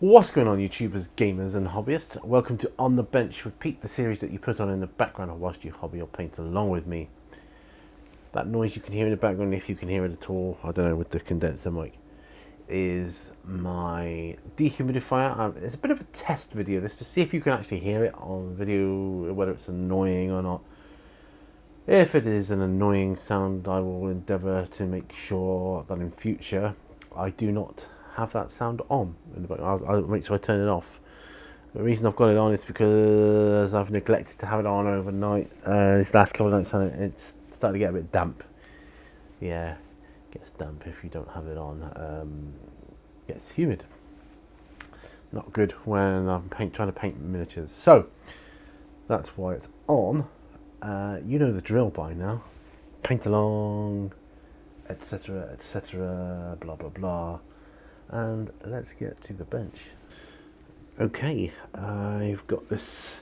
What's going on, YouTubers, gamers and hobbyists? Welcome to On the Bench with Pete, the series that you put on in the background whilst you hobby or paint along with me. That noise you can hear in the background, if you can hear it at all, I don't know, with the condenser mic, is my dehumidifier. It's a bit of a test video, this to see if you can actually hear it on video, whether it's annoying or not. If it is an annoying sound, I will endeavour to make sure that in future I do not have that sound on in the background. I'll make sure I turn it off. The reason I've got it on is because I've neglected to have it on overnight. These last couple of nights it's starting to get a bit damp. Yeah, it gets damp if you don't have it on. It gets humid. Not good when I'm trying to paint miniatures. So that's why it's on. You know the drill by now. Paint along, etc, etc, blah blah blah. And let's get to the bench. Okay, I've got this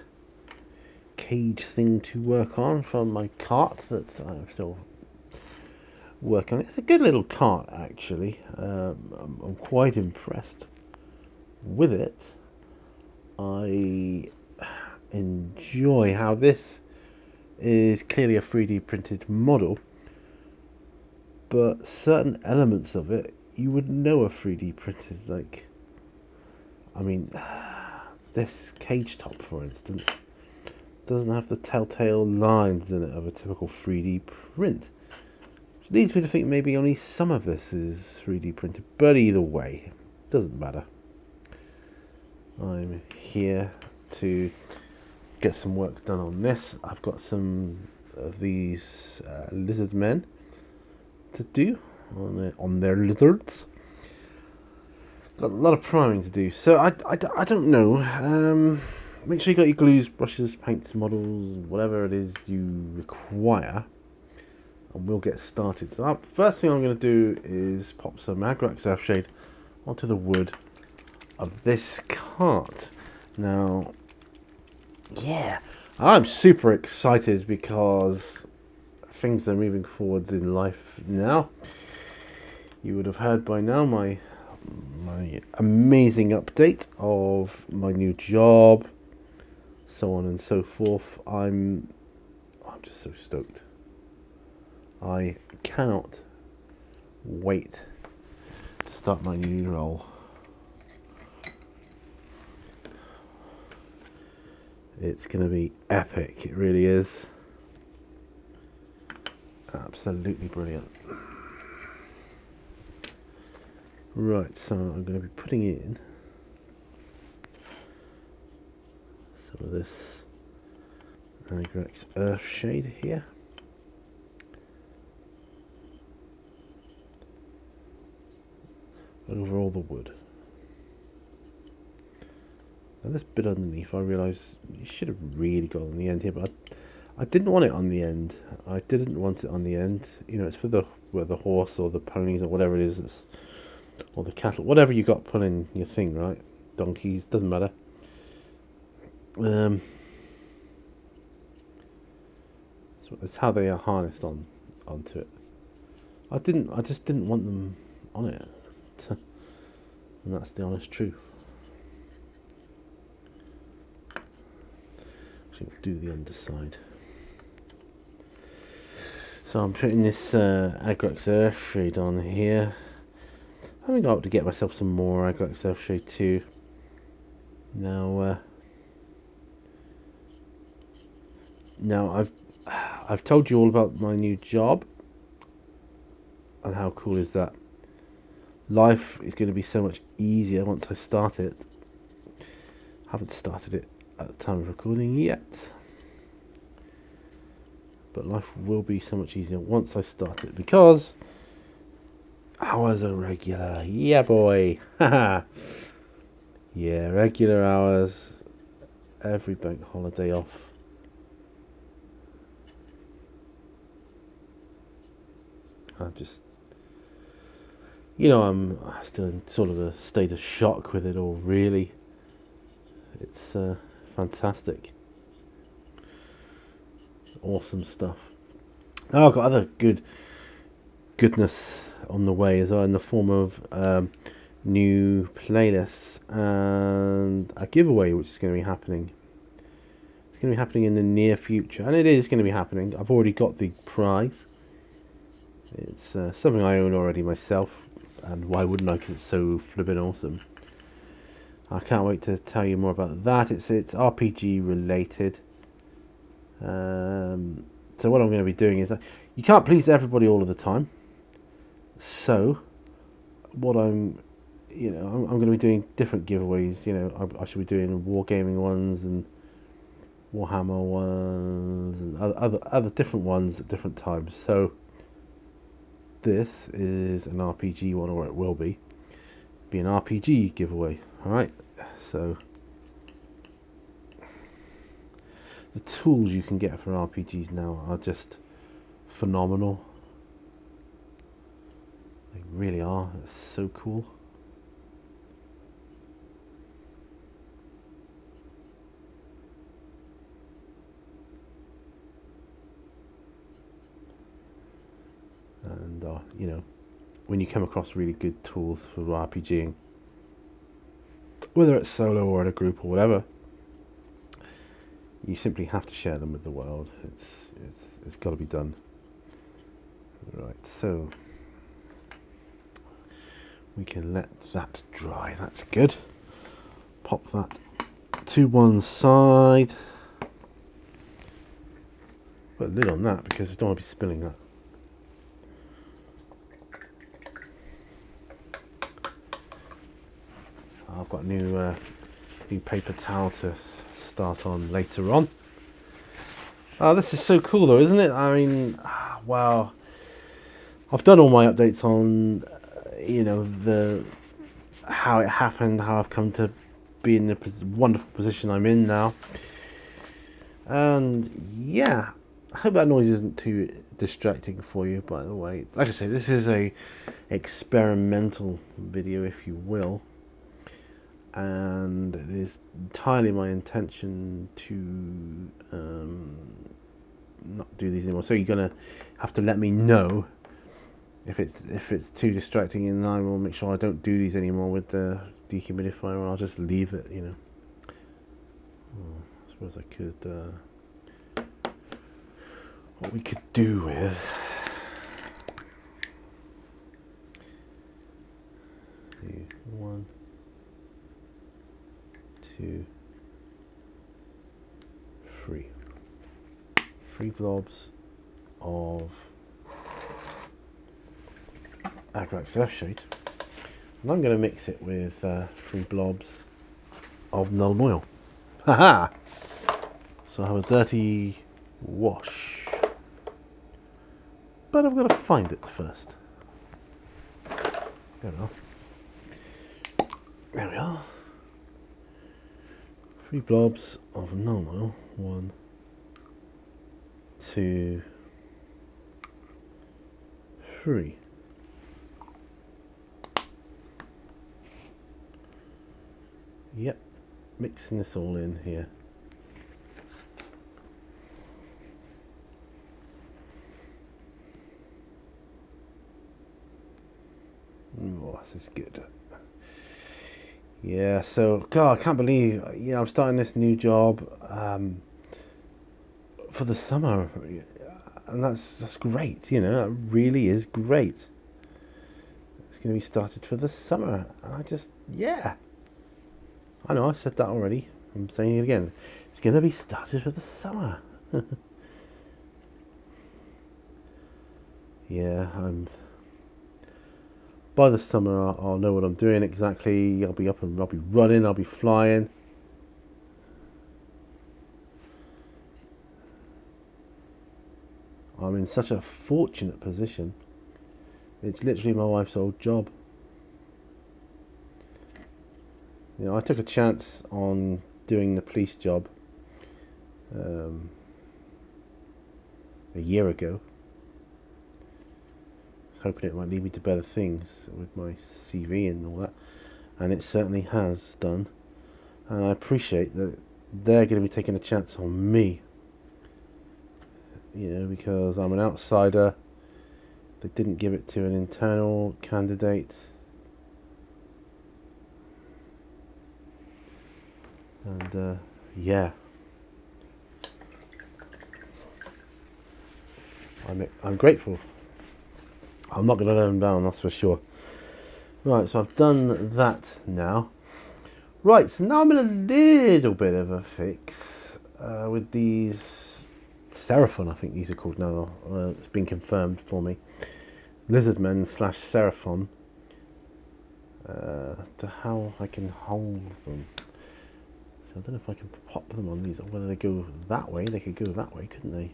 cage thing to work on from my cart that I'm still working on. It's a good little cart, actually. I'm quite impressed with it. I enjoy how this is clearly a 3D printed model, but certain elements of it you would know are 3D printed. Like, I mean, this cage top, for instance, doesn't have the telltale lines in it of a typical 3D print, which leads me to think maybe only some of this is 3D printed, but either way, doesn't matter. I'm here to get some work done on this. I've got some of these Lizardmen to do on their lizards. Got a lot of priming to do, so I don't know. Make sure you got your glues, brushes, paints, models, whatever it is you require, and we'll get started. So first thing I'm going to do is pop some Agrax Earthshade onto the wood of this cart. Now, yeah, I'm super excited because things are moving forwards in life now. You would have heard by now my amazing update of my new job, so on and so forth. I'm just so stoked. I cannot wait to start my new role. It's going to be epic, it really is. Absolutely brilliant. Right, so I'm going to be putting in some of this Agrax Earthshade here. Over all the wood. Now this bit underneath, I realise you should have really got on the end here, but I didn't want it on the end. I didn't want it on the end. You know, it's for the horse or the ponies or whatever it is, or the cattle, whatever you got pulling your thing, right? Donkeys, doesn't matter. So it's how they are harnessed onto it. I just didn't want them on it, and that's the honest truth. Actually, we'll do the underside. So I'm putting this Agrax Earthshade on here. I think I ought to get myself some more Agrax Earthshade too. Now I've told you all about my new job, and how cool is that? Life is going to be so much easier once I start it. Haven't started it at the time of recording yet, but life will be so much easier once I start it, because hours are regular. Yeah, boy. Haha. Yeah, regular hours. Every bank holiday off. I'm just, you know, I'm still in sort of a state of shock with it all, really. It's fantastic. Awesome stuff. Oh, I've got other goodness on the way as well, in the form of new playlists and a giveaway which is going to be happening. It's going to be happening in the near future, and it is going to be happening. I've already got the prize. It's something I own already myself, and why wouldn't I, because it's so flippin' awesome. I can't wait to tell you more about that. It's RPG related. So what I'm going to be doing is, you can't please everybody all of the time. So what I'm going to be doing different giveaways. I should be doing wargaming ones and Warhammer ones and other different ones at different times. So this is an RPG one, or it will be an RPG giveaway. All right. So the tools you can get for RPGs now are just phenomenal. They really are. It's so cool. And when you come across really good tools for RPGing, whether it's solo or in a group or whatever, you simply have to share them with the world. It's got to be done. Right, so we can let that dry. That's good. Pop that to one side. Put a lid on that because I don't want to be spilling that. I've got a new paper towel to start on later on. Oh, this is so cool though, isn't it? I mean, wow. I've done all my updates on, the how it happened, how I've come to be in the wonderful position I'm in now. And yeah, I hope that noise isn't too distracting for you, by the way. Like I say, this is a experimental video, if you will. And it is entirely my intention to not do these anymore. So you're gonna have to let me know if it's too distracting, and I will make sure I don't do these anymore with the dehumidifier, or I'll just leave it. I suppose I could. What we could do with. 1, 2, 3. 3 blobs of Agrax Earthshade, and I'm going to mix it with 3 blobs of Null Oil. Haha! So I have a dirty wash, but I've got to find it first. There we are. There we are. 3 blobs of Null Oil. 1, 2, 3. Yep, mixing this all in here. Oh, this is good. Yeah, so God, I can't believe I'm starting this new job for the summer, and that's great. That really is great. It's going to be started for the summer, and I know I said that already. I'm saying it again. It's going to be started for the summer. Yeah, by the summer I'll know what I'm doing exactly. I'll be up and I'll be running. I'll be flying. I'm in such a fortunate position. It's literally my wife's old job. I took a chance on doing the police job a year ago. I was hoping it might lead me to better things with my CV and all that, and it certainly has done. And I appreciate that they're going to be taking a chance on me. Because I'm an outsider. They didn't give it to an internal candidate. And yeah, I'm grateful. I'm not going to let them down, that's for sure. Right, so I've done that now. Right, so now I'm in a little bit of a fix with these Seraphon, I think these are called now. It's been confirmed for me. Lizardmen / Seraphon. To how I can hold them. So I don't know if I can pop them on these, or whether they go that way. They could go that way, couldn't they?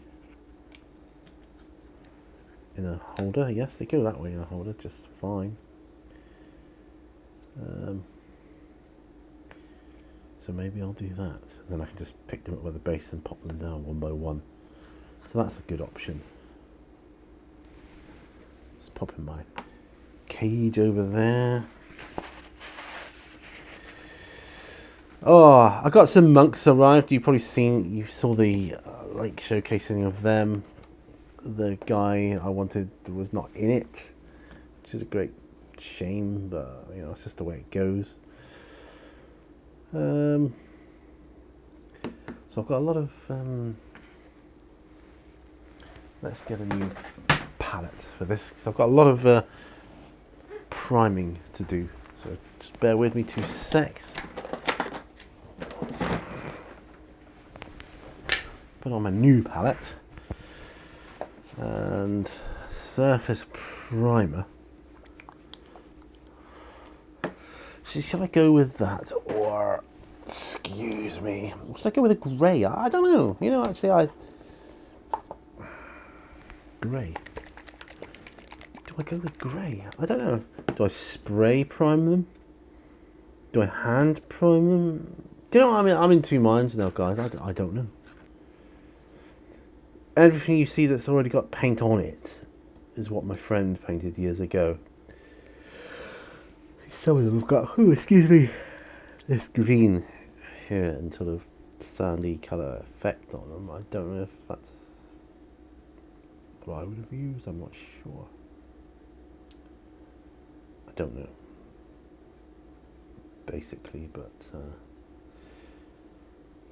In a holder, yes, they go that way in a holder, just fine. So maybe I'll do that. Then I can just pick them up by the base and pop them down one by one. So that's a good option. Just pop in my cage over there. Oh, I got some monks arrived. You saw the like showcasing of them. The guy I wanted was not in it, which is a great shame, but you know, it's just the way it goes. So I've got a lot of let's get a new palette for this, because I've got a lot of priming to do, so just bear with me 2 secs. Put on my new palette and surface primer. So shall I go with that, or excuse me, should I go with a grey? I don't know. You know, actually, grey. Do I go with grey? I don't know. Do I spray prime them? Do I hand prime them? Do you know what I mean? I'm in 2 minds now, guys. I don't know. Everything you see that's already got paint on it is what my friend painted years ago. Some of them have got, oh, excuse me, this green here and sort of sandy colour effect on them. I don't know if that's what I would have used. I'm not sure. I don't know. Basically, but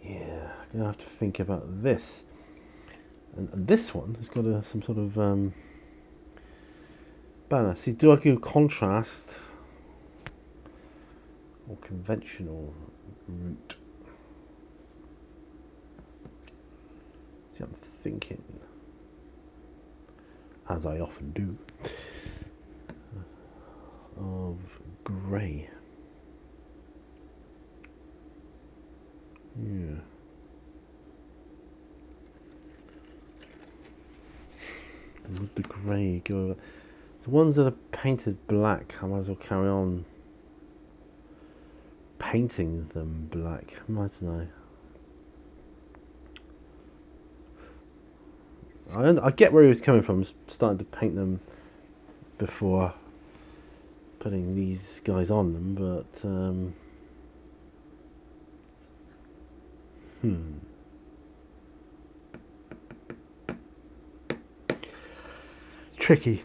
yeah, I'm gonna have to think about this. And this one has got some sort of banner. See, do I go contrast or conventional route? See, I'm thinking, as I often do, of grey. Yeah. And with the grey go over. The ones that are painted black, I might as well carry on painting them black, mightn't I? I get where he was coming from, starting to paint them before putting these guys on them, but tricky.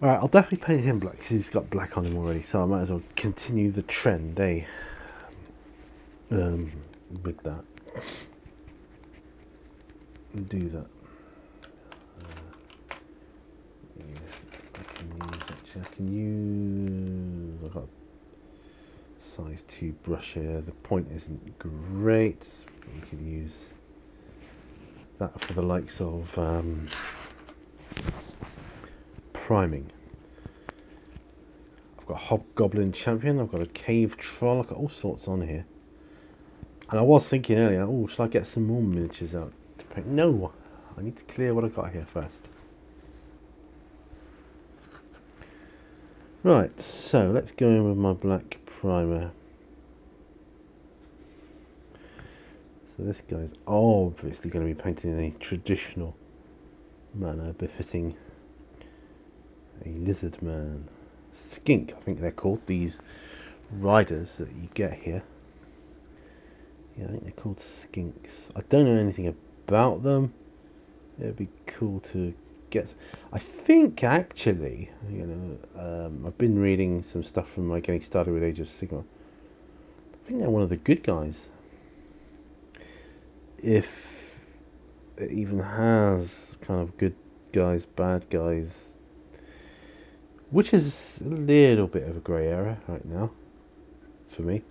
Alright, I'll definitely paint him black because he's got black on him already, so I might as well continue the trend, with that. Do that. I can use, I've got a size 2 brush here. The point isn't great, but we can use that for the likes of priming. I've got Hobgoblin Champion, I've got a Cave Troll, I've got all sorts on here. And I was thinking earlier, oh, shall I get some more miniatures out to paint? No, I need to clear what I've got here first. Right, so let's go in with my black primer. So this guy's obviously going to be painted in a traditional manner, befitting a Lizardman. Skink, I think they're called, these riders that you get here. Yeah, I think they're called skinks. I don't know anything about them. It'd be cool to get. I think actually, you know, I've been reading some stuff from my getting started with Age of Sigmar. I think they're one of the good guys. If it even has kind of good guys, bad guys, which is a little bit of a grey area right now for me.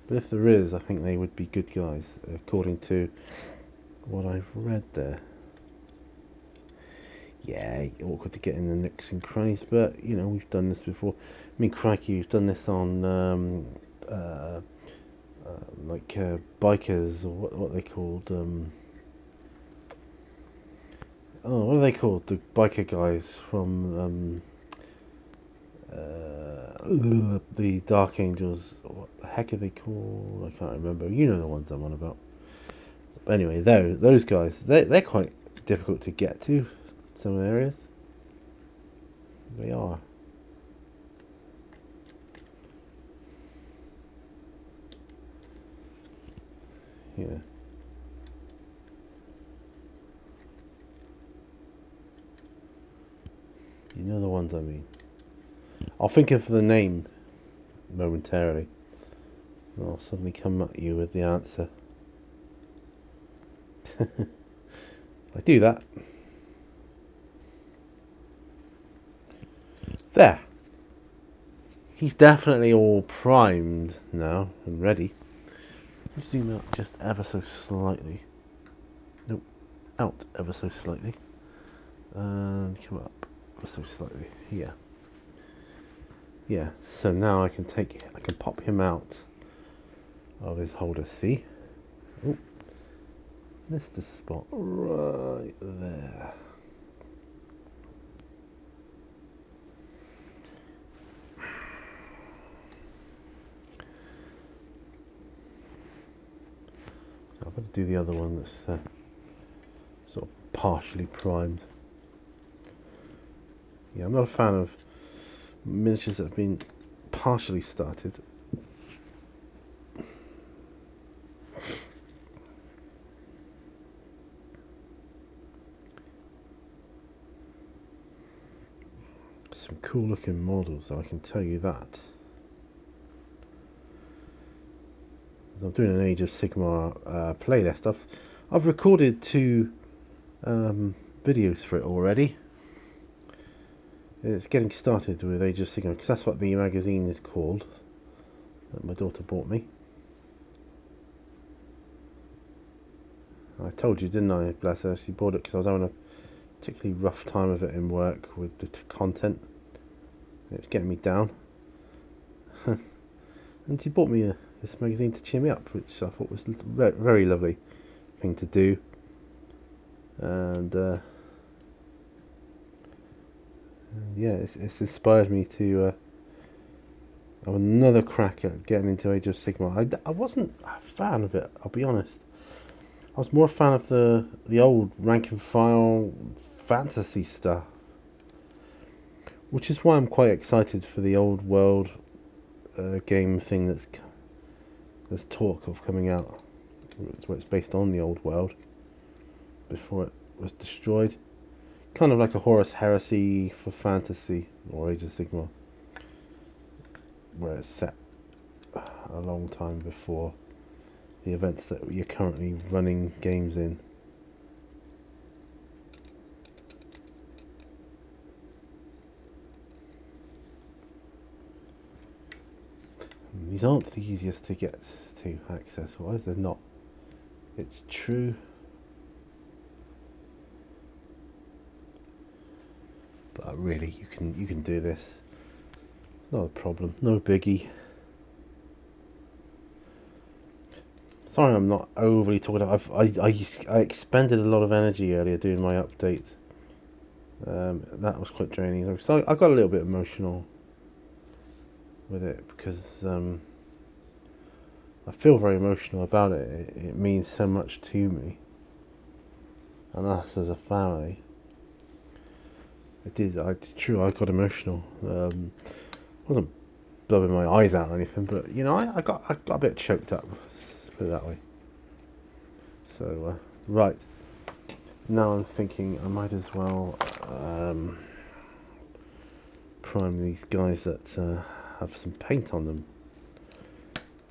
But if there is, I think they would be good guys, according to what I've read there. Yeah, awkward to get in the nooks and crannies, but you know, we've done this before. I mean, crikey, we've done this on bikers, or what are they called? What are they called? The biker guys from the Dark Angels. What the heck are they called? I can't remember. You know the ones I'm on about. But anyway, those guys, they're quite difficult to get to. Some areas. They are. Yeah. You know the ones I mean. I'll think of the name momentarily. And I'll suddenly come at you with the answer. I do that. There. He's definitely all primed now and ready. Zoom out just ever so slightly. Nope. Out ever so slightly. And come up ever so slightly. Yeah. Yeah. So now I can pop him out of his holder. See? Oh. Missed a spot right there. I've got to do the other one that's sort of partially primed. Yeah, I'm not a fan of miniatures that have been partially started. Some cool looking models, I can tell you that. I'm doing an Age of Sigmar playlist. I've recorded 2 videos for it already. It's getting started with Age of Sigmar, because that's what the magazine is called that my daughter bought me. I told you, didn't I, bless her? She bought it because I was having a particularly rough time of it in work with the content. It was getting me down. And she bought me this magazine to cheer me up, which I thought was a very lovely thing to do. And yeah, it's inspired me to have another crack at getting into Age of Sigmar. I wasn't a fan of it, I'll be honest. I was more a fan of the old rank and file fantasy stuff, which is why I'm quite excited for the old world game thing there's talk of coming out. It's based on the old world before it was destroyed. Kind of like a Horus Heresy for fantasy, or Age of Sigmar, where it's set a long time before the events that you're currently running games in. These aren't the easiest to get to access. Why is there not? It's true. But really, you can do this. Not a problem. No biggie. Sorry, I'm not overly talking about. I expended a lot of energy earlier doing my update. That was quite draining. So I got a little bit emotional with it because I feel very emotional about it. It means so much to me and us as a family. It's true. I got emotional. Wasn't blubbing my eyes out or anything, but you know, I got a bit choked up. Let's put it that way. So right now, I'm thinking I might as well prime these guys that have some paint on them.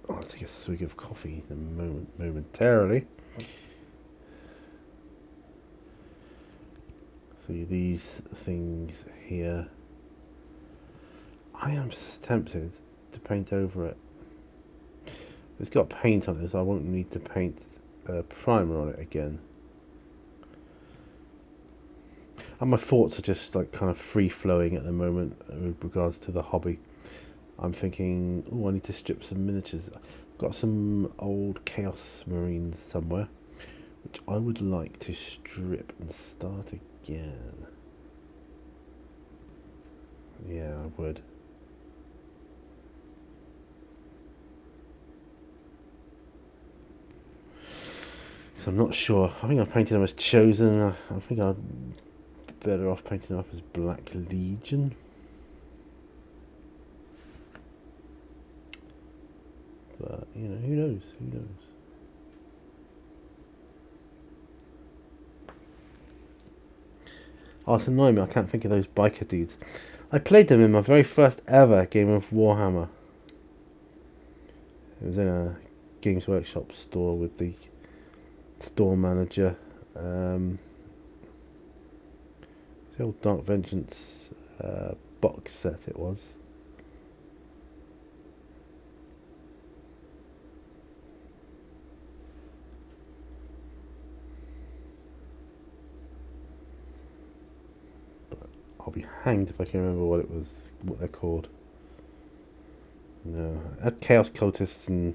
I'll take a swig of coffee momentarily. See these things here. I am just tempted to paint over it. It's got paint on it, so I won't need to paint a primer on it again. And my thoughts are just like kind of free flowing at the moment with regards to the hobby. I'm thinking, oh, I need to strip some miniatures. I've got some old Chaos Marines somewhere, which I would like to strip and start again. Yeah, I would. So I'm not sure. I think I painted them as Chosen. I think I'd better off painting them up as Black Legion. But, you know, who knows? Who knows? Oh, it's annoying me. I can't think of those biker dudes. I played them in my very first ever game of Warhammer. It was in a Games Workshop store with the store manager. The old Dark Vengeance box set it was. But I'll be hanged if I can remember what they're called. No, I had Chaos Cultists and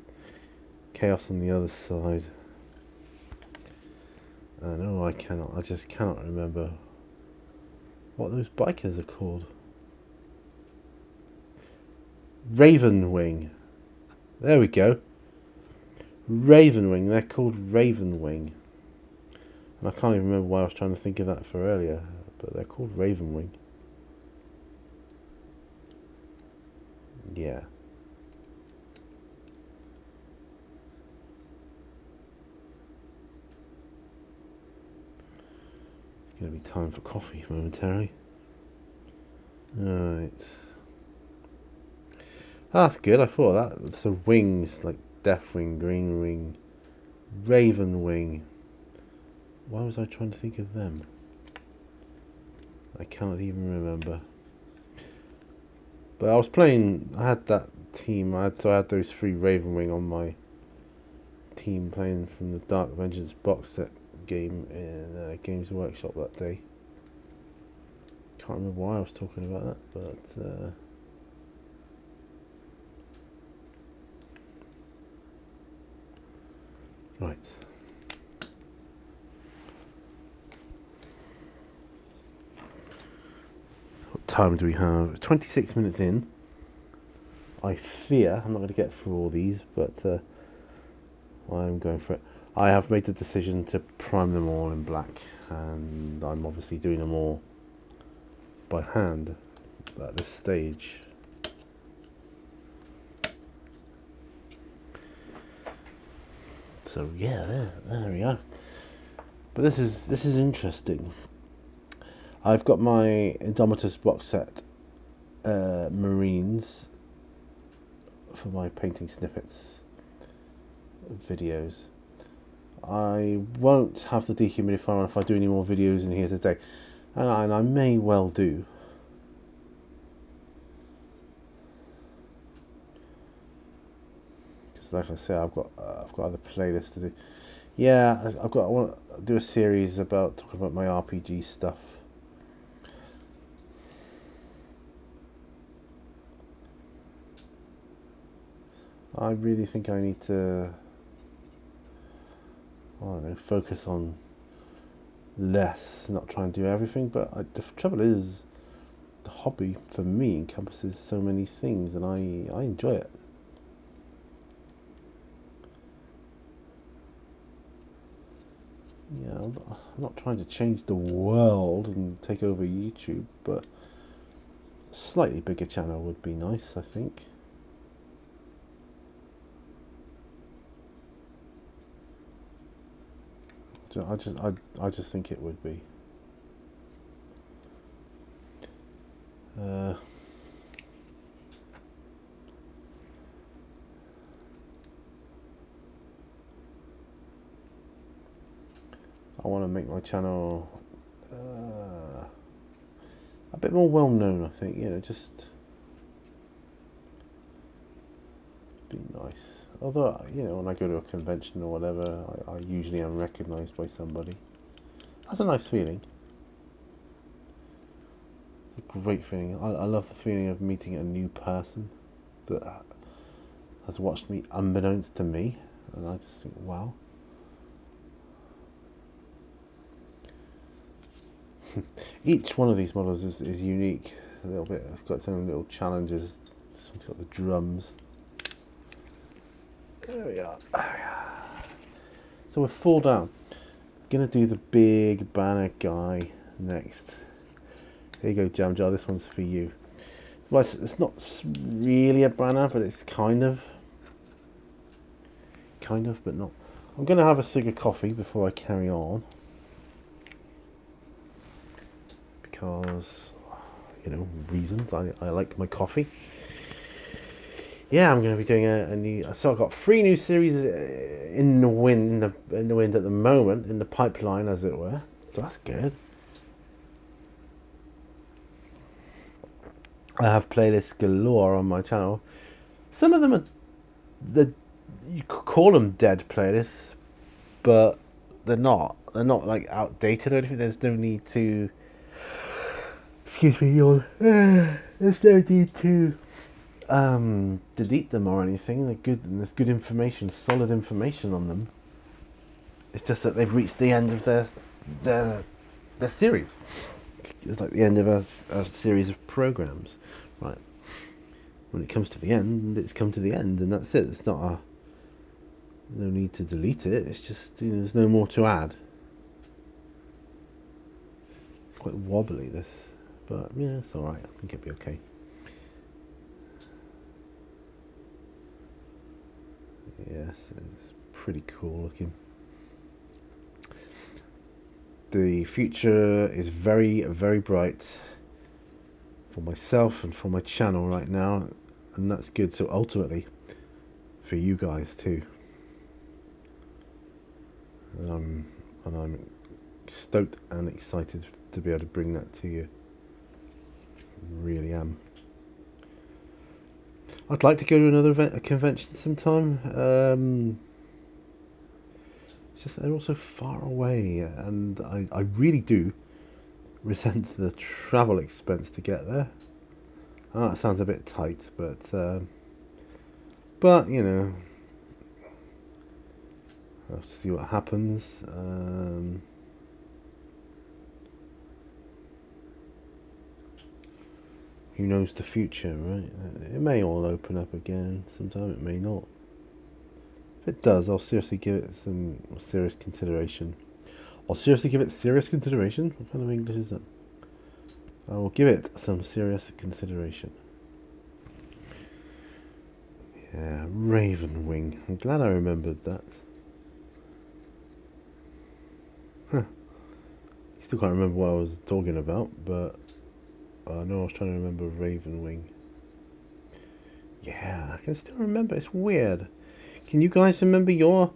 Chaos on the other side. No, I cannot. I just cannot remember what those bikers are called. Ravenwing. There we go. Ravenwing. They're called Ravenwing. And I can't even remember why I was trying to think of that for earlier, but they're called Ravenwing. Yeah. It's going to be time for coffee momentarily. Alright. That's good. I thought that. So wings, like Deathwing, Greenwing, Ravenwing. Why was I trying to think of them? I cannot even remember. But I was playing. I had that team. I had those 3 Ravenwing on my team playing from the Dark Vengeance box set game in Games Workshop that day. Can't remember why I was talking about that, but. Right. What time do we have? 26 minutes in. I fear I'm not going to get through all these, but I'm going for it. I have made the decision to prime them all in black, and I'm obviously doing them all by hand at this stage. So yeah, there we are. But this is interesting. I've got my Indomitus box set Marines for my painting snippets videos. I won't have the dehumidifier on if I do any more videos in here today, and I may well do. Like I say, I've got other playlists to do. Yeah, I want to do a series about talking about my RPG stuff. I really think I need to, I don't know, focus on less, not try and do everything. But the trouble is, the hobby for me encompasses so many things, and I enjoy it. Yeah, I'm not trying to change the world and take over YouTube, but a slightly bigger channel would be nice, I think. I just think it would be. I want to make my channel a bit more well known. I think, you know, just be nice. Although, you know, when I go to a convention or whatever, I usually am recognised by somebody. That's a nice feeling. It's a great feeling. I love the feeling of meeting a new person that has watched me unbeknownst to me, and I just think, wow. Each one of these models is unique a little bit. It's got its own little challenges. This one's got the drums. There we are. So we're full down. Gonna do the big banner guy next. There you go, Jam Jar. This one's for you. Well, it's not really a banner, but it's kind of, but not. I'm gonna have a cig of coffee before I carry on, because, you know, reasons. I like my coffee. Yeah, I'm going to be doing a new. So I've got 3 new series in the wind at the moment, in the pipeline, as it were. So that's good. I have playlists galore on my channel. Some of them are you could call them dead playlists, but they're not. They're not like outdated or anything. There's no need to. Excuse me, yawn. There's no need to delete them or anything. They're good, and there's good information, solid information on them. It's just that they've reached the end of their series. It's like the end of a series of programs, right? When it comes to the end, it's come to the end, and that's it. It's not no need to delete it. It's just, you know, there's no more to add. It's quite wobbly, this, but yeah, it's all right. I think it'll be okay. Yes, it's pretty cool looking. The future is very, very bright for myself and for my channel right now, and that's good. So ultimately, for you guys too. And I'm stoked and excited to be able to bring that to you. Really am. I'd like to go to another event, a convention sometime. It's just they're all so far away, and I really do resent the travel expense to get there. Oh, that sounds a bit tight, but you know, I'll have to see what happens. Who knows the future, right? It may all open up again sometime, it may not. If it does, I'll seriously give it some serious consideration. I'll seriously give it serious consideration? What kind of English is that? I will give it some serious consideration. Yeah, Raven Wing. I'm glad I remembered that. Huh. Still can't remember what I was talking about, but I know I was trying to remember Raven Wing. Yeah, I can still remember. It's weird. Can you guys remember your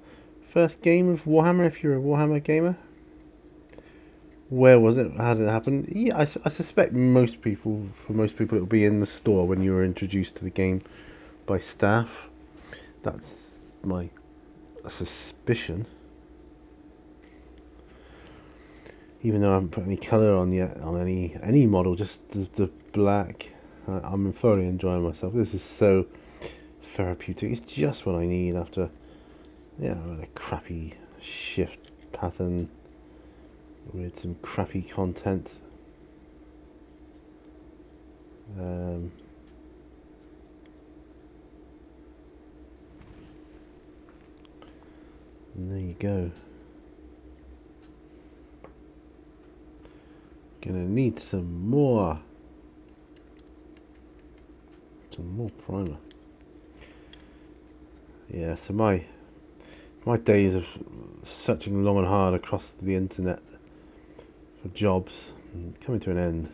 first game of Warhammer, if you're a Warhammer gamer? Where was it? How did it happen? Yeah, I suspect for most people it'll be in the store when you were introduced to the game by staff. That's my suspicion. Even though I haven't put any colour on yet on any model, just the black. I'm thoroughly enjoying myself. This is so therapeutic. It's just what I need after, yeah, a crappy shift pattern with some crappy content. And there you go. Gonna need some more primer. Yeah, so my days of searching long and hard across the internet for jobs coming to an end.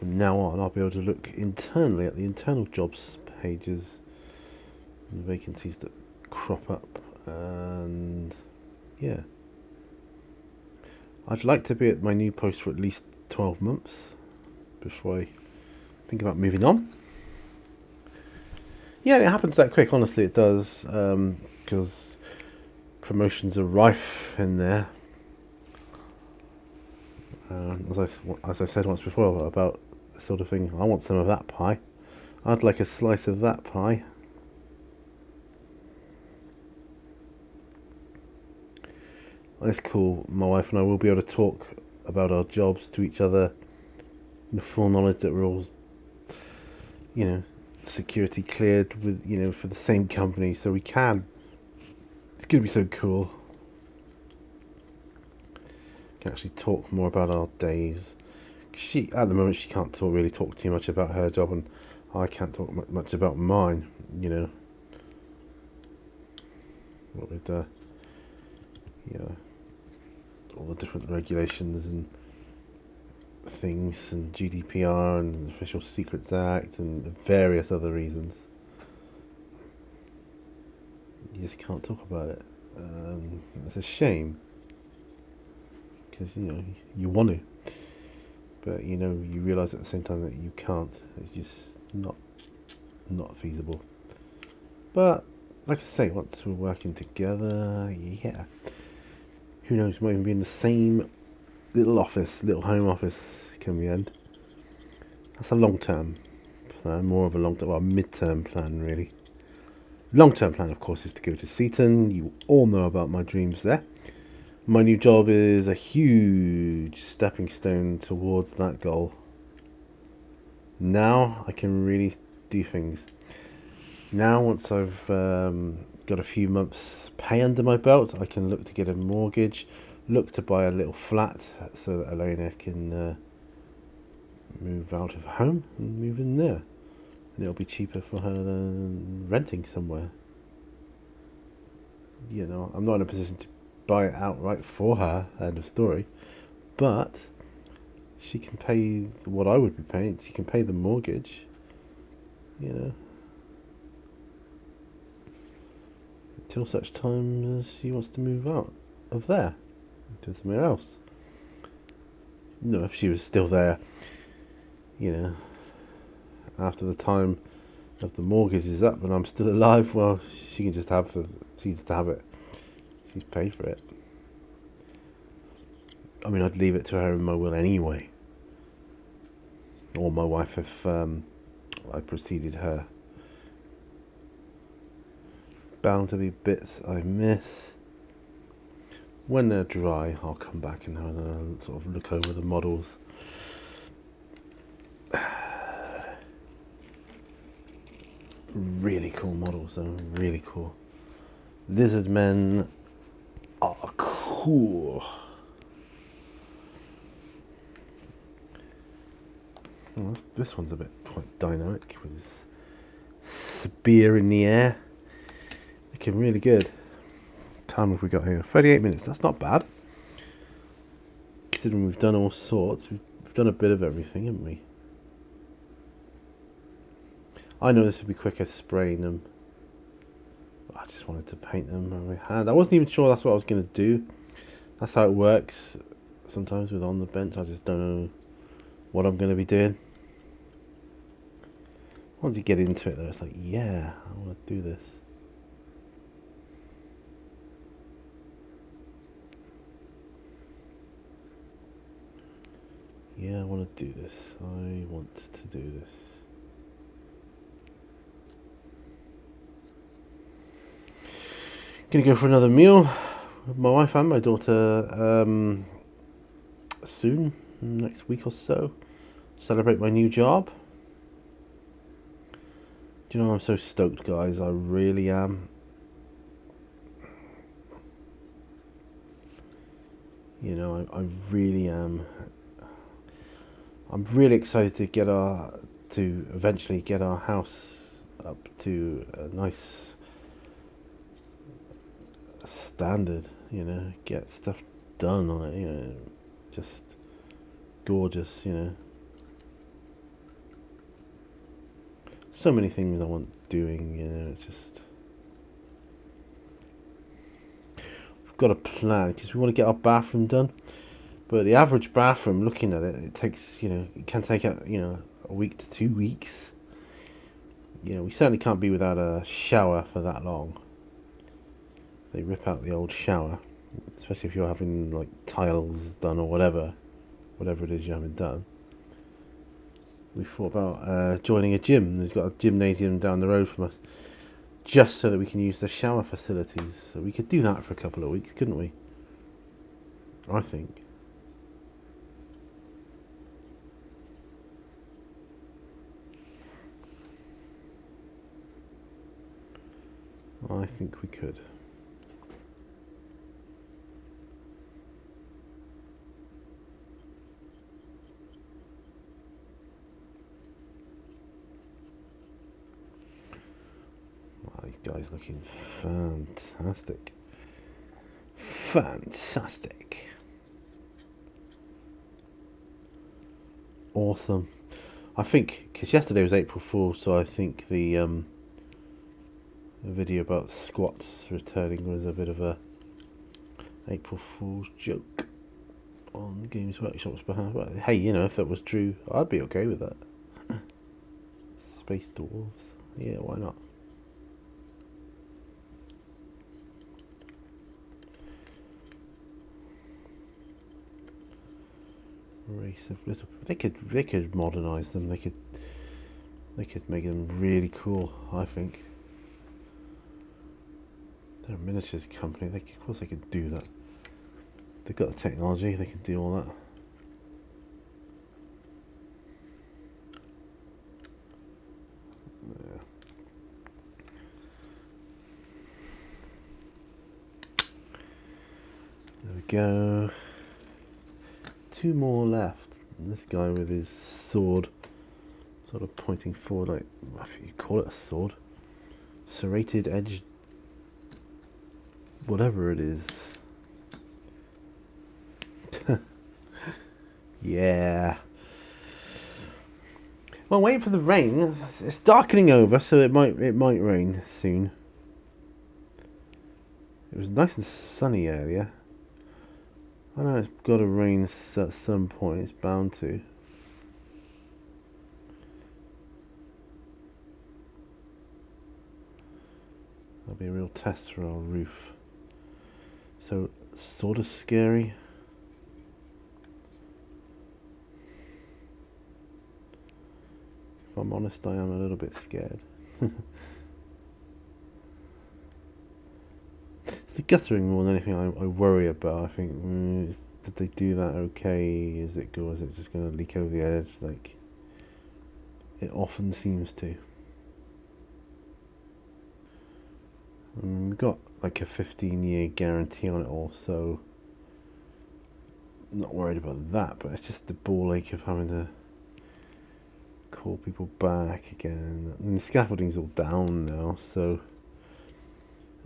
From now on, I'll be able to look internally at the internal jobs pages and vacancies that crop up And yeah, I'd like to be at my new post for at least 12 months before I think about moving on. Yeah, it happens that quick. Honestly, it does. Because promotions are rife in there. As I said once before about the sort of thing, I want some of that pie. I'd like a slice of that pie. It's cool. My wife and I will be able to talk about our jobs to each other, the full knowledge that we're all, security cleared with, for the same company, so we can. It's gonna be so cool. We can actually talk more about our days. At the moment, she can't really talk too much about her job, and I can't talk much about mine. What with all the different regulations and things, and GDPR and the Official Secrets Act and various other reasons. You just can't talk about it. It's a shame because you want to, but you realise at the same time that you can't. It's just not feasible. But like I say, once we're working together, yeah, who knows? We might even be in the same little home office come the end. That's a long-term plan, more of a mid-term plan, really. Long-term plan, of course, is to go to Seaton. You all know about my dreams there. My new job is a huge stepping stone towards that goal. Now I can really do things. Now, once I've got a few months' pay under my belt, I can look to get a mortgage, look to buy a little flat so that Elena can move out of home and move in there. And it'll be cheaper for her than renting somewhere. I'm not in a position to buy it outright for her, end of story. But she can pay what I would be paying. She can pay the mortgage, until such time as she wants to move out of there to somewhere else. If she was still there, after the time of the mortgage is up and I'm still alive, well, she can just have it. She's paid for it. I mean, I'd leave it to her in my will anyway, or my wife if I preceded her. Bound to be bits I miss. When they're dry, I'll come back and have a sort of look over the models. Really cool models, though. Really cool. Lizardmen are cool. Well, this one's a bit quite dynamic with his spear in the air. Looking really good. Time have we got here? 38 minutes. That's not bad. Considering we've done all sorts, we've done a bit of everything, haven't we? I know this would be quicker spraying them. I just wanted to paint them on my hand. I wasn't even sure that's what I was going to do. That's how it works sometimes with On the Bench. I just don't know what I'm going to be doing. Once you get into it though, it's like, yeah, I want to do this. Yeah, I want to do this. I want to do this. Gonna go for another meal with my wife and my daughter soon, next week or so. Celebrate my new job. Do you know, I'm so stoked, guys. I really am. I really am. I'm really excited to eventually get our house up to a nice standard, get stuff done on it, just gorgeous, So many things I want doing, it's just got a plan because we want to get our bathroom done. But the average bathroom, looking at it, it takes, it can take a week to 2 weeks. We certainly can't be without a shower for that long. They rip out the old shower, especially if you're having like tiles done or whatever it is you're having done. We thought about joining a gym. There's got a gymnasium down the road from us, just so that we can use the shower facilities. So we could do that for a couple of weeks, couldn't we? I think. I think we could. Wow, these guys looking fantastic. Fantastic. Awesome. I think, because yesterday was April Fool's, so I think the video about squats returning was a bit of a April Fool's joke on Games Workshop's behalf. But hey, if that was true, I'd be okay with that. Space dwarves, yeah, why not? Race of little. They could modernize them. They could make them really cool. I think. They're a miniatures company. Of course they could do that. They've got the technology. They can do all that. Yeah. There we go. 2 more left. And this guy with his sword, sort of pointing forward, like, if you call it a sword, serrated edge, whatever it is. Yeah. Well, waiting for the rain. It's darkening over, so it might rain soon. It was nice and sunny earlier. I know it's got to rain at some point. It's bound to. That'll be a real test for our roof. So, sort of scary. If I'm honest, I am a little bit scared. It's the guttering more than anything I worry about. I think, did they do that okay? Is it good? Is it just going to leak over the edge? Like, it often seems to. We've got like a 15-year guarantee on it all, so I'm not worried about that, but it's just the ball ache of having to call people back again. And the scaffolding's all down now, so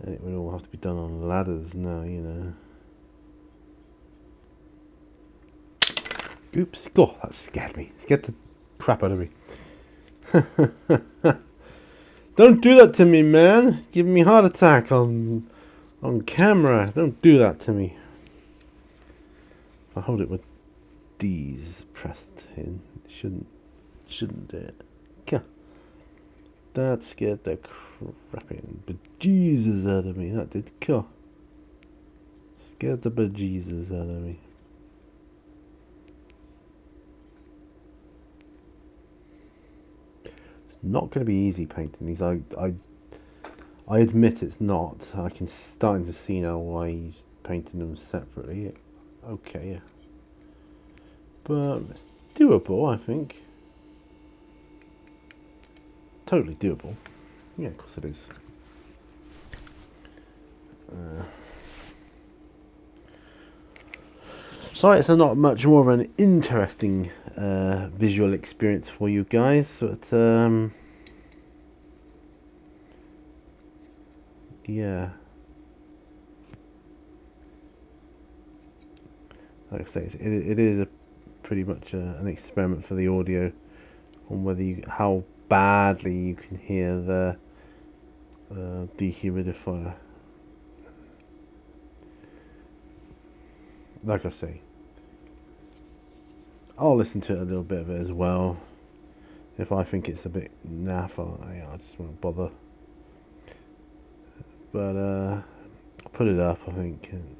and it would all have to be done on ladders now, Oops, God, that scared me. Scared the crap out of me. Don't do that to me, man. Giving me a heart attack on camera. Don't do that to me. If I hold it with D's pressed in, it shouldn't do it. God. That scared the crapping bejesus out of me. That did. God. Scared the bejesus out of me. Not going to be easy painting these. I admit it's not. I can starting to see now why he's painting them separately. Okay, yeah. But it's doable, I think. Totally doable. Yeah, of course it is. Sorry, it's not much more of an interesting visual experience for you guys, but yeah, like I say, it is a pretty much an experiment for the audio on whether how badly you can hear the dehumidifier. like I say, I'll listen to it a little bit of it as well. If I think it's a bit naff, I just won't bother. But I'll put it up, I think. And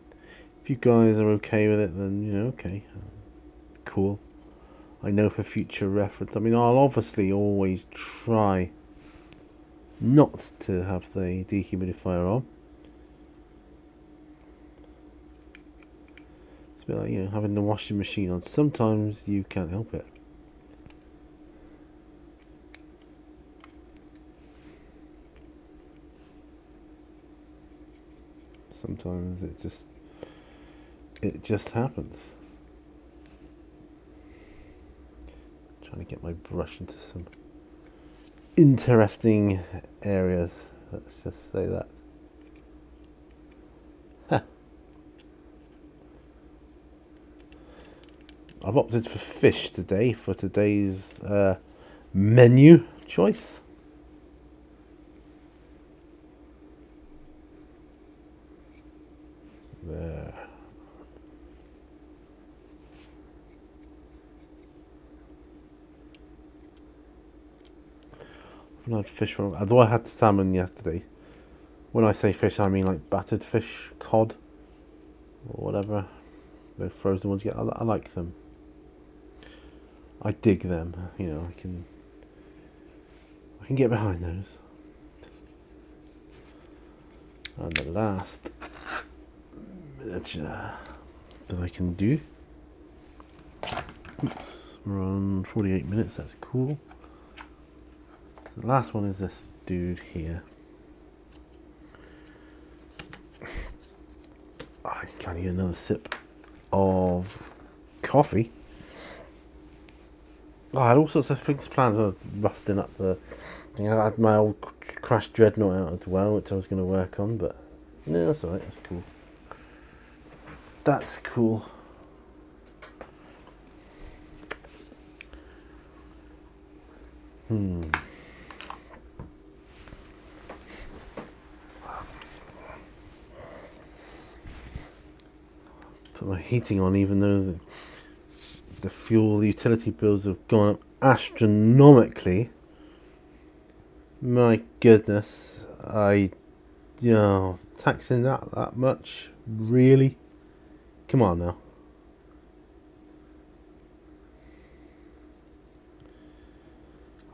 if you guys are okay with it, then, you know, okay. Cool. I know for future reference. I mean, I'll obviously always try not to have the dehumidifier on. It's a bit like, you know, having the washing machine on. Sometimes you can't help it. Sometimes it just happens. Trying to get my brush into some interesting areas. Let's just say that. Huh. I've opted for fish today for today's menu choice. There. I've not had fish from, although I had salmon yesterday. When I say fish, I mean like battered fish, cod, or whatever. The frozen ones you get. I like them. I dig them. You know, I can get behind those. And the last miniature that I can do. Oops, we're on 48 minutes. That's cool. The last one is this dude here. I can't get another sip of coffee. Oh, I had all sorts of things planned for rusting up the thing. I had my old Crash Dreadnought out as well, which I was going to work on, but no, that's alright, that's cool. That's cool. Put my heating on, even though the fuel utility bills have gone up astronomically. My goodness, taxing that much, really? Come on now.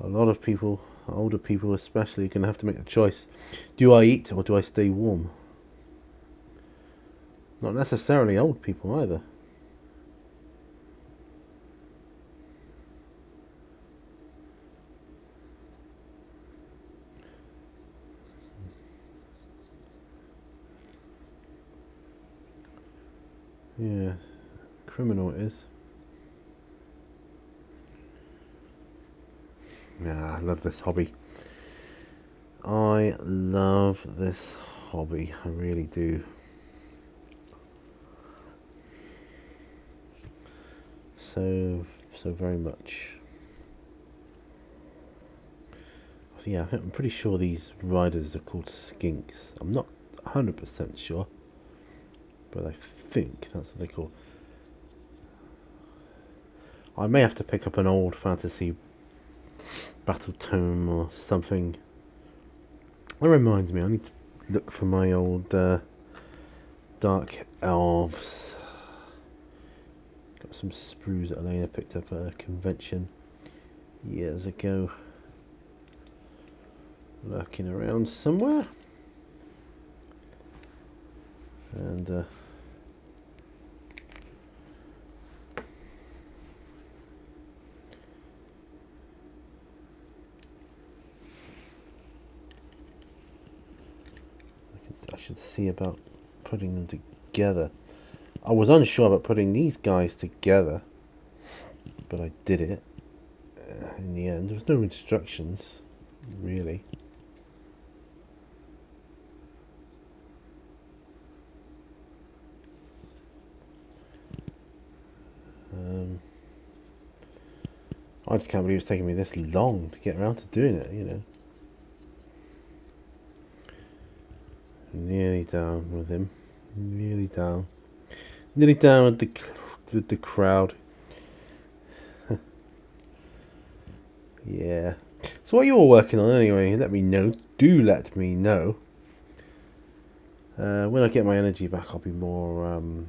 A lot of people, older people especially, are going to have to make the choice. Do I eat or do I stay warm? Not necessarily old people either. Yeah, criminal it is. Yeah, I love this hobby. I love this hobby, I really do. So very much. Yeah, I'm pretty sure these riders are called skinks. I'm not 100% sure, but I think that's what they call. I may have to pick up an old fantasy battle tome or something. That reminds me, I need to look for my old dark elves. Got some sprues that Elena picked up at a convention years ago. Lurking around somewhere. And I should see about putting them together. I was unsure about putting these guys together, but I did it in the end. There was no instructions, really. I just can't believe it's taking me this long to get around to doing it, you know. Nearly down with him. Nearly down. Nearly down with the crowd. Yeah. So what you're working on anyway? Let me know. Do let me know. When I get my energy back, I'll be more on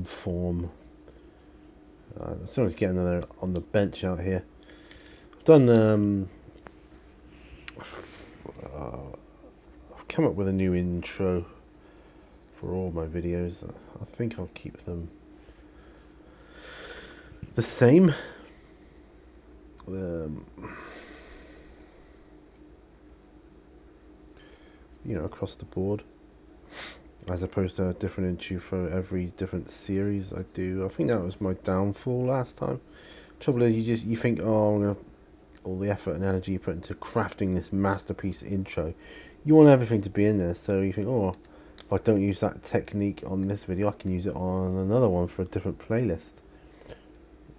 form. Sorry to get another on the bench out here. I've done. I've come up with a new intro for all my videos. I think I'll keep them the same. Across the board, as opposed to a different intro for every different series I do. I think that was my downfall last time. Trouble is, you think, oh, all the effort and energy you put into crafting this masterpiece intro, you want everything to be in there. So you think, oh, if I don't use that technique on this video, I can use it on another one for a different playlist.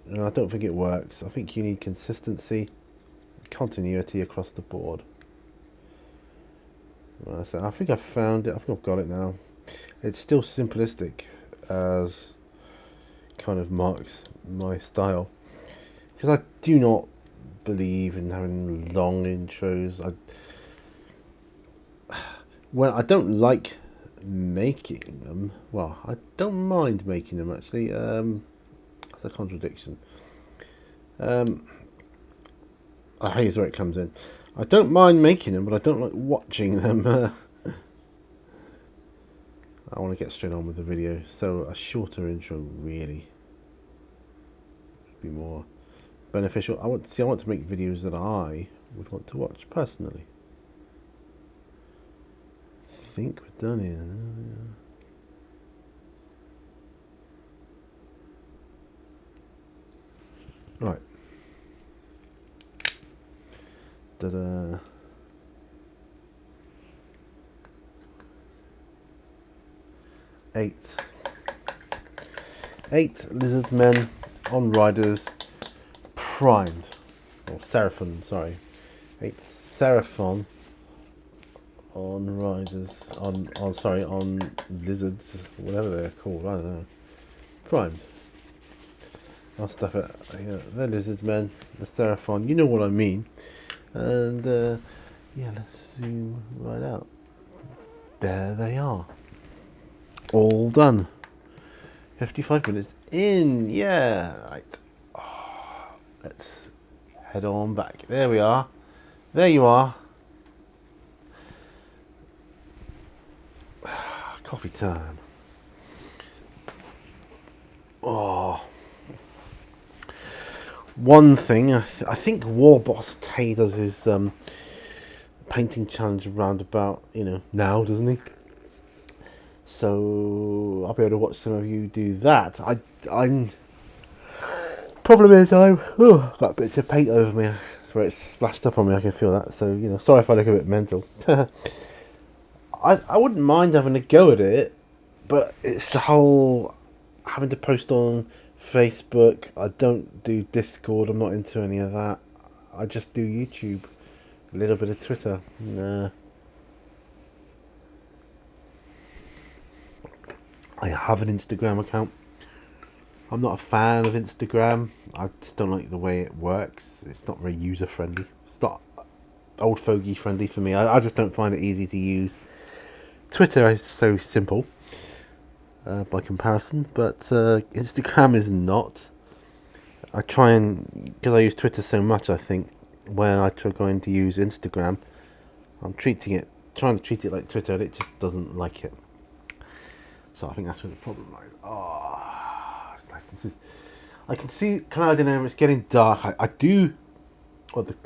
And I don't think it works. I think you need consistency, continuity across the board. So I think I've found it. I think I've got it now. It's still simplistic, as kind of marks my style, because I do not believe in having long intros. I don't like making them. Well, I don't mind making them actually. That's a contradiction. Here's where it comes in. I don't mind making them, but I don't like watching them. I want to get straight on with the video, so a shorter intro really would be more beneficial. I want to make videos that I would want to watch personally. I think we're done here. Right. Ta-da. Eight Lizardmen on Riders primed, or Seraphon, sorry. 8 Seraphon on Riders, on Lizards, whatever they're called, I don't know. Primed. I'll stuff it. The Lizardmen, the Seraphon, you know what I mean. And yeah, let's zoom right out. There they are. All done. 55 minutes in. Yeah. Right. Let's head on back. There we are. There you are. Coffee time. Oh. One thing, I think Warboss Tay does his painting challenge around about, now, doesn't he? So I'll be able to watch some of you do that. I'm problem is I've got bits of paint over me. So it's splashed up on me. I can feel that. So sorry if I look a bit mental. I wouldn't mind having a go at it, but it's the whole having to post on Facebook. I don't do Discord. I'm not into any of that. I just do YouTube, a little bit of Twitter. Nah. I have an Instagram account. I'm not a fan of Instagram. I just don't like the way it works. It's not very user friendly. It's not old fogey friendly for me. I just don't find it easy to use. Twitter is so simple by comparison, but Instagram is not. I try and, because I use Twitter so much, I think when I try going to use Instagram, I'm trying to treat it like Twitter, and it just doesn't like it. So I think that's where the problem lies. Oh, it's nice. I can see cloud in there. It's getting dark. I do. Well, the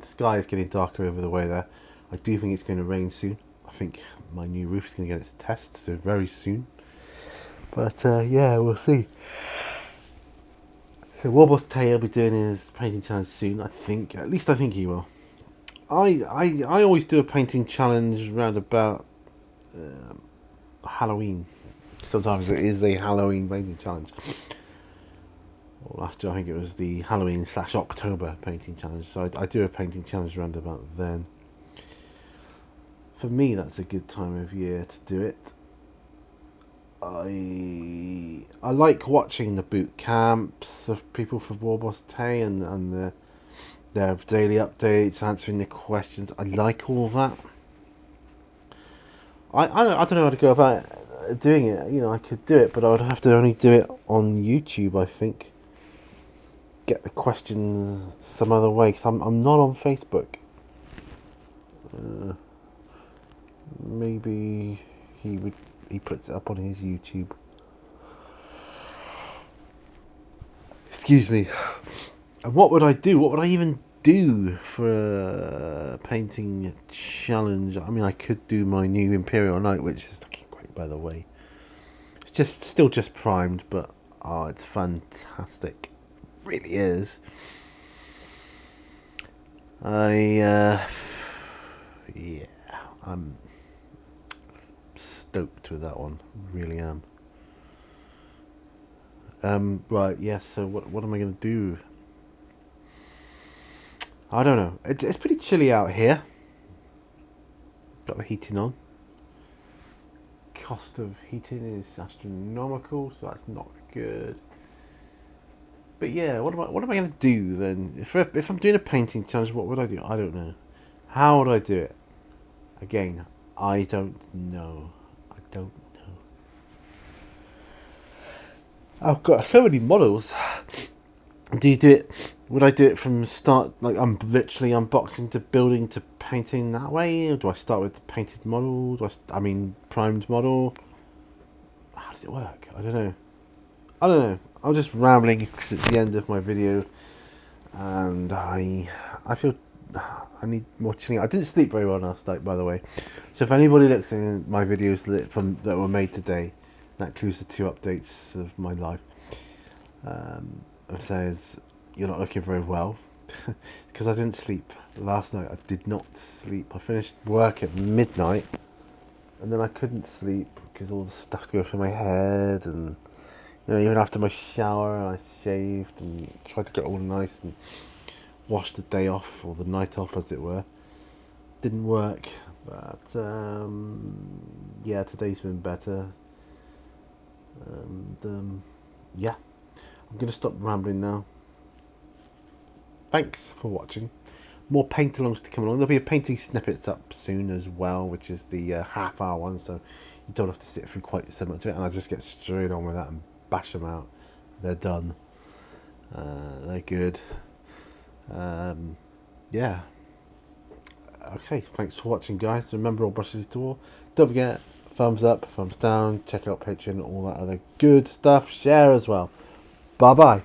sky is getting darker over the way there. I do think it's going to rain soon. I think my new roof is going to get its test, so very soon. But yeah, we'll see. So Warboss Tay will be doing his painting challenge soon. I think. At least I think he will. I always do a painting challenge around about Halloween. Sometimes it is a Halloween painting challenge. Well, last year I think it was the Halloween/October painting challenge. So I do a painting challenge around about then. For me, that's a good time of year to do it. I like watching the boot camps of people for Warboss Tay and their daily updates, answering the questions. I like all that. I don't know how to go about doing it. You know, I could do it, but I would have to only do it on YouTube, I think. Get the questions some other way, because I'm not on Facebook. Maybe he puts it up on his YouTube. Excuse me. And what would I do? What would I even do for a painting challenge? I mean, I could do my new Imperial Knight, which is looking great, by the way. It's still just primed, but oh, it's fantastic. It really is. Yeah, I'm stoked with that one. Really am. Right, yeah. So what am I gonna do? I don't know. It's pretty chilly out here. Got the heating on. Cost of heating is astronomical, so that's not good. But yeah, what am I gonna do then? If I'm doing a painting challenge, what would I do? I don't know. How would I do it? Again, I don't know. I don't know. I've got so many models. Do you do it? Would I do it from start, like I'm literally unboxing to building to painting that way? Or do I start with the painted model? I mean primed model? How does it work? I don't know. I'm just rambling because it's the end of my video, and I feel I need more chilling. I didn't sleep very well last night, by the way. So if anybody looks at my videos that were made today, that includes the 2 updates of my life, and says you're not looking very well, because I didn't sleep last night. I did not sleep. I finished work at midnight, and then I couldn't sleep because all the stuff goes through my head, and you know, even after my shower, I shaved and tried to get all nice and washed the day off, or the night off as it were. Didn't work, but yeah, today's been better. And yeah, I'm going to stop rambling now. Thanks for watching. More paint-alongs to come along. There'll be a painting snippets up soon as well, which is the half-hour one, so you don't have to sit through quite so much of it, and I just get straight on with that and bash them out. They're done. They're good. Yeah. Okay, thanks for watching, guys. Remember, all brushes to all. Don't forget, thumbs up, thumbs down, check out Patreon, all that other good stuff. Share as well. Bye bye.